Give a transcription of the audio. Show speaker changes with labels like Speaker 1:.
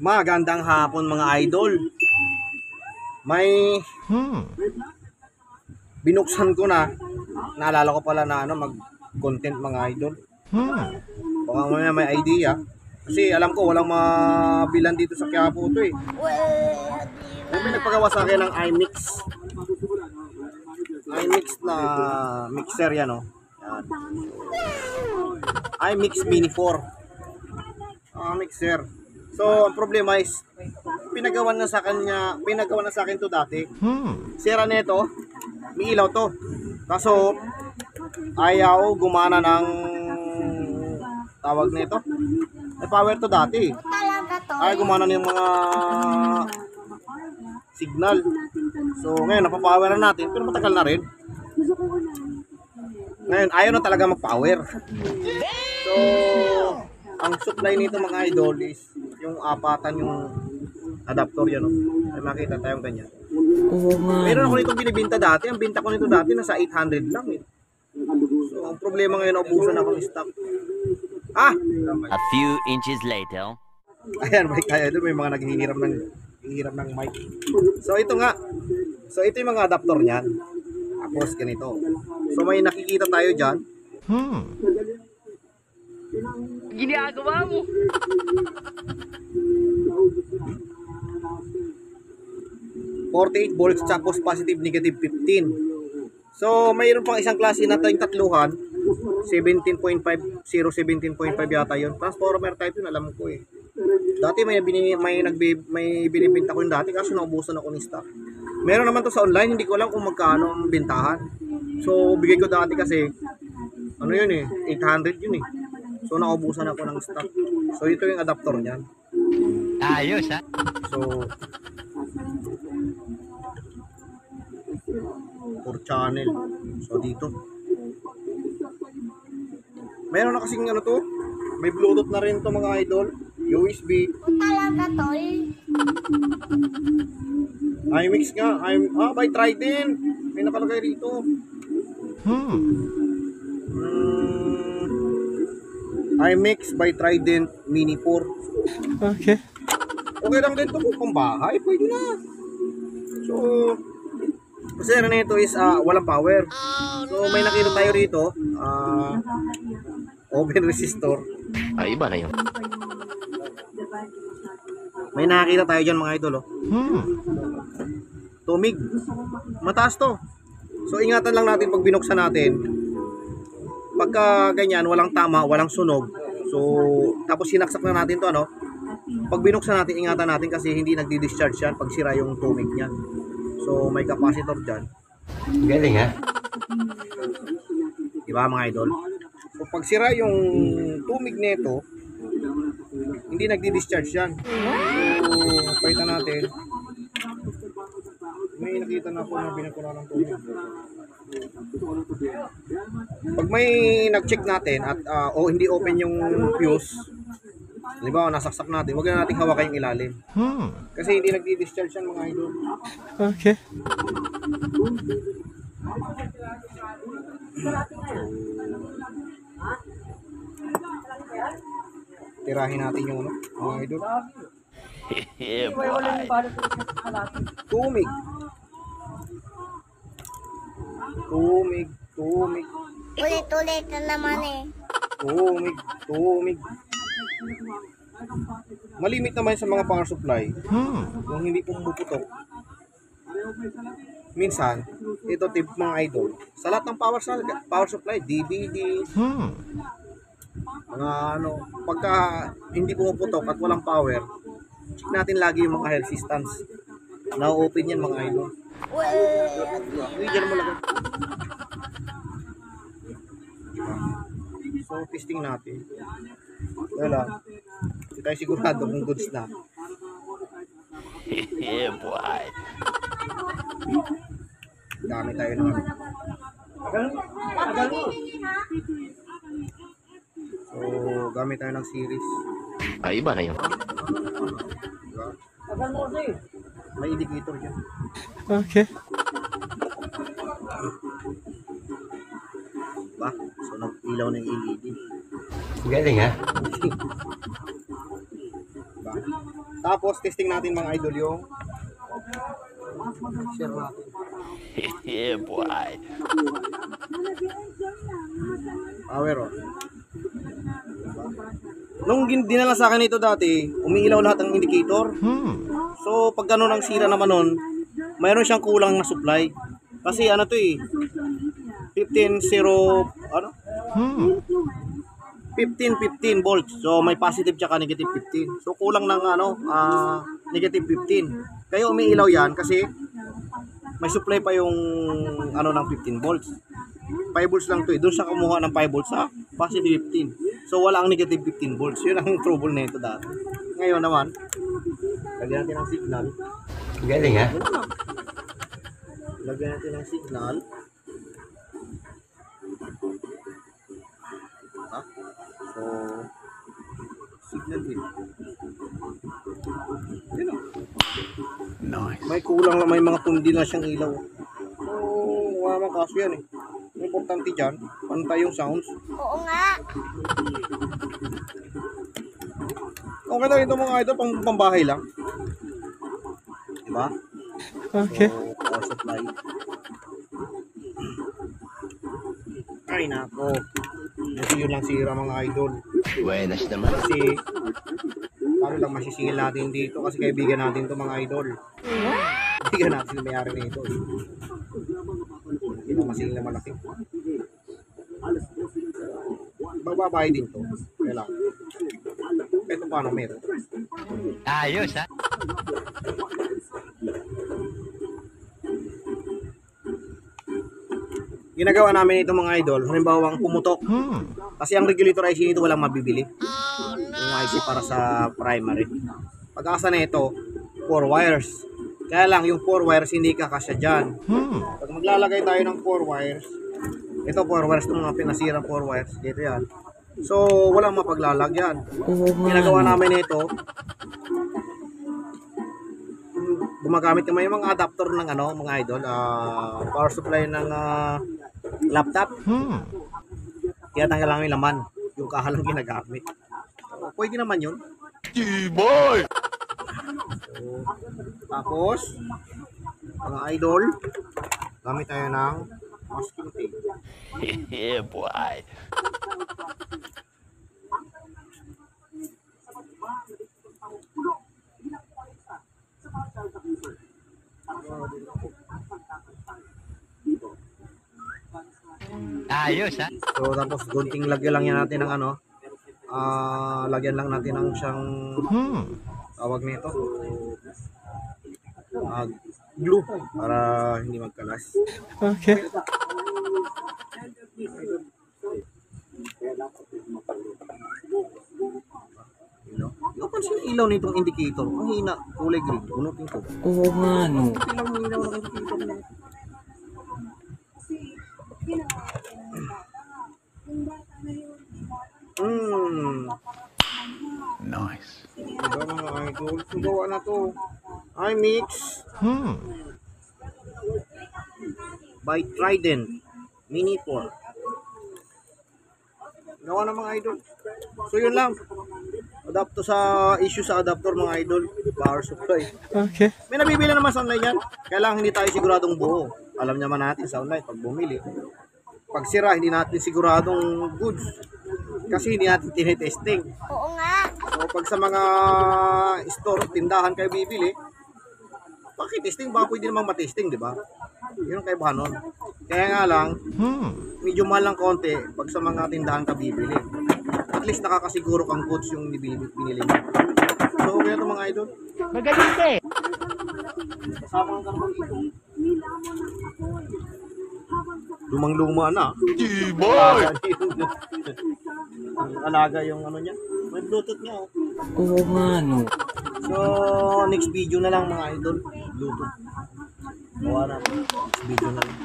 Speaker 1: Magandang hapon mga idol. May binuksan ko na. Naalala ko pala na mag-content mga idol. Baka mamaya may idea. Kasi alam ko walang mabilan dito sa Quiapo to eh. May nagpagawa sa akin ng iMix. iMix na mixer yan oh. Yan. iMix Mini 4. Mixer. So, ang problema is pinagawa na sa akin to dati. Sira nito, may ilaw to. Kaso ayaw gumana ng tawag nito. May power to dati. Ayaw gumana ng mga signal. So, ngayon napapower na natin, pero matagal na rin. Ngayon, ayaw na talaga mag-power. So, ang supply nito mga idol is yung apatan yung adapter yan. May makita tayong ganyan. Meron ako nitong binibinta dati. Ang binta ko nito dati nasa 800 lang eh. So, ang problema ngayon, naubusan ako ng stock.
Speaker 2: A few inches later.
Speaker 1: Ayan, may mga naghihiram ng mic. So, ito nga. So, ito yung mga adapter niyan. Tapos, ganito. So, may nakikita tayo dyan.
Speaker 2: Ginagawa mo.
Speaker 1: 48 volts tapos positive negative 15. So mayroon pang isang klase na tayong tatluhan 17.5 yata yun. Transformer type yun, alam ko eh. Dati may binibenta ko yun dati kaso naubusan ako ng stock. Meron naman to sa online, hindi ko alam kung magkano ang bintahan. So bigay ko dati kasi ano yun eh, 800 yun eh. So naubusan ako ng stock. So ito yung adapter niyan.
Speaker 2: Ayos ha.
Speaker 1: So 4 channel. So dito. Meron na kasing to. May Bluetooth na rin to mga idol. USB.
Speaker 3: Talaga tol.
Speaker 1: iMix nga. By Trident. May nakalagay rito. iMix by Trident Mini 4.
Speaker 4: Okay.
Speaker 1: Okay lang din to kung pambahay. Pwede na. So, kasi na ito is walang power. So, may nakita tayo rito. Open resistor.
Speaker 2: Iba na yun.
Speaker 1: May nakita tayo dyan mga idol. Tumig. Mataas to. So, ingatan lang natin pag binuksan natin. Pagka ganyan, walang tama, walang sunog. So, tapos sinaksak na natin to Pag binuksan natin, ingatan natin kasi hindi nagdi-discharge yan pag sira yung tumig niya. So, may capacitor dyan.
Speaker 2: Galing ha?
Speaker 1: Diba mga idol? So, pag sira yung tumig nito, hindi nagdi-discharge yan. So, palitan natin. May nakita na ako na binakura ng tumig. Pag may nag-check natin at hindi open yung fuse, halimbawa nasaksak natin, huwag na natin hawakan yung ilalim. Kasi hindi nagdi-discharge yan mga idol.
Speaker 4: Okay.
Speaker 1: Tirahin natin yung mga idol.
Speaker 2: Yeah, boy.
Speaker 1: Tumig.
Speaker 3: Ulit-ulit na naman eh.
Speaker 1: Tumig. Malimit naman sa mga power supply. Kung hindi pumuputok. Minsan, ito tip mga idol. Sa lahat ng power supply, DVD, mga pagka hindi pumuputok at walang power, check natin lagi yung mga resistance. Na-open yan mga idol. Diyan mo lang. So, testing natin. Wala. Hindi tayo sigurado kung goods na.
Speaker 2: Yeah, boy.
Speaker 1: Dami tayo ng So, gamit tayo ng series.
Speaker 2: Iba na yun.
Speaker 1: Diba? May indicator dyan.
Speaker 4: Okay.
Speaker 1: Diba? So, nag-ilaw ng LED.
Speaker 2: Galing ha?
Speaker 1: Diba? Tapos testing natin mga idol yung share natin.
Speaker 2: Yeah, boy.
Speaker 1: Power on. Nung dinala sa akin ito dati, umiilaw lahat ng indicator. So pag gano'n ang sira naman nun, mayroon siyang kulang na supply. Kasi ano to eh, 15 volts. So may positive tsaka negative 15. So kulang ng negative 15. Kaya umiilaw yan kasi may supply pa yung ng 15 volts. 5 volts lang to eh. Doon siya kumuha ng 5 volts sa positive 15. So wala ang negative 15 volts. Yun ang trouble na ito dati. Ngayon naman, lagyan natin ng signal.
Speaker 2: Galing ha?
Speaker 1: Lagyan natin ng signal. So, signal din. Yun o.
Speaker 2: Nice.
Speaker 1: May kulang lang, may mga pundi na siyang ilaw. So, wala mang kaso yan eh. Ang importante dyan, pantay yung sounds.
Speaker 3: Oo nga.
Speaker 1: Okay lang ito mga idol, pambahay lang. Diba?
Speaker 4: Okay.
Speaker 1: So, power supply. Ay nako. Kasi yun lang sira mga idol.
Speaker 2: Buenas naman.
Speaker 1: Kasi paano lang masisingil natin dito kasi kaibigan natin to mga idol. Kaibigan natin yung may-ari nito. Hindi na masingil na malaki. Bababay din to. Kaya lang. Ito paano meron.
Speaker 2: Ayos ha?
Speaker 1: Ginagawa namin ito mga idol, halimbawa ang pumutok. Kasi ang regulator IC nito walang mabibili. Yung IC para sa primary. Pag-asa na ito, 4 wires. Kaya lang yung 4 wires hindi kakasya dyan. Pag maglalagay tayo ng 4 wires, ito 4 wires, itong mga pinasirang 4 wires, dito yan. So walang mapaglalagyan. Ginagawa namin ito, gumagamit kami yung mga adapter ng mga idol, power supply ng laptop. Kaya tanggal lang yung laman, yung kahalang ginagamit. So, pwede naman yun.
Speaker 2: Boy!
Speaker 1: So, tapos mga idol, gamit tayo ng masking tape.
Speaker 2: Yeah, boy. Ayos ha?
Speaker 1: So tapos gunting lagyan lang yan natin ng lagyan lang natin ng siyang tawag nito, glue para hindi magkalas.
Speaker 4: Okay.
Speaker 1: Yung pansin yung ilaw nitong indicator, ang hina, kulay green, bunutin ko.
Speaker 4: Oo nga no.
Speaker 1: Ilaw ng ilaw ng indicator na.
Speaker 2: Nice.
Speaker 1: Diba mga idol, gawa na to. iMix by Trident Mini 4. Gawa na mga idol. So yun lang. Adapto sa issue sa adapter mga idol, power supply.
Speaker 4: Okay.
Speaker 1: May nabibili naman sa online yan. Kaya lang hindi tayo siguradong buo. Alam naman natin sa online pag bumili. Pag sira, hindi natin siguradong goods. Kasi hindi natin tinitesting.
Speaker 3: Oo nga.
Speaker 1: So pag sa mga store, tindahan kayo bibili, pakitesting ba? Pwede namang matesting, di ba? Yun ang kaibahan nun. Kaya nga lang, medyo mahal lang konti pag sa mga tindahan ka bibili. At least nakakasiguro kang goods yung binili mo. So kaya ito mga idol.
Speaker 2: Magaling ka eh.
Speaker 1: Kasama ang karong ito. Lumang-luma na.
Speaker 2: Boy!
Speaker 1: Alaga yung niya. May Bluetooth niya.
Speaker 4: Oo nga no.
Speaker 1: So, next video na lang mga idol. Bluetooth. Gawa na. Next video na lang.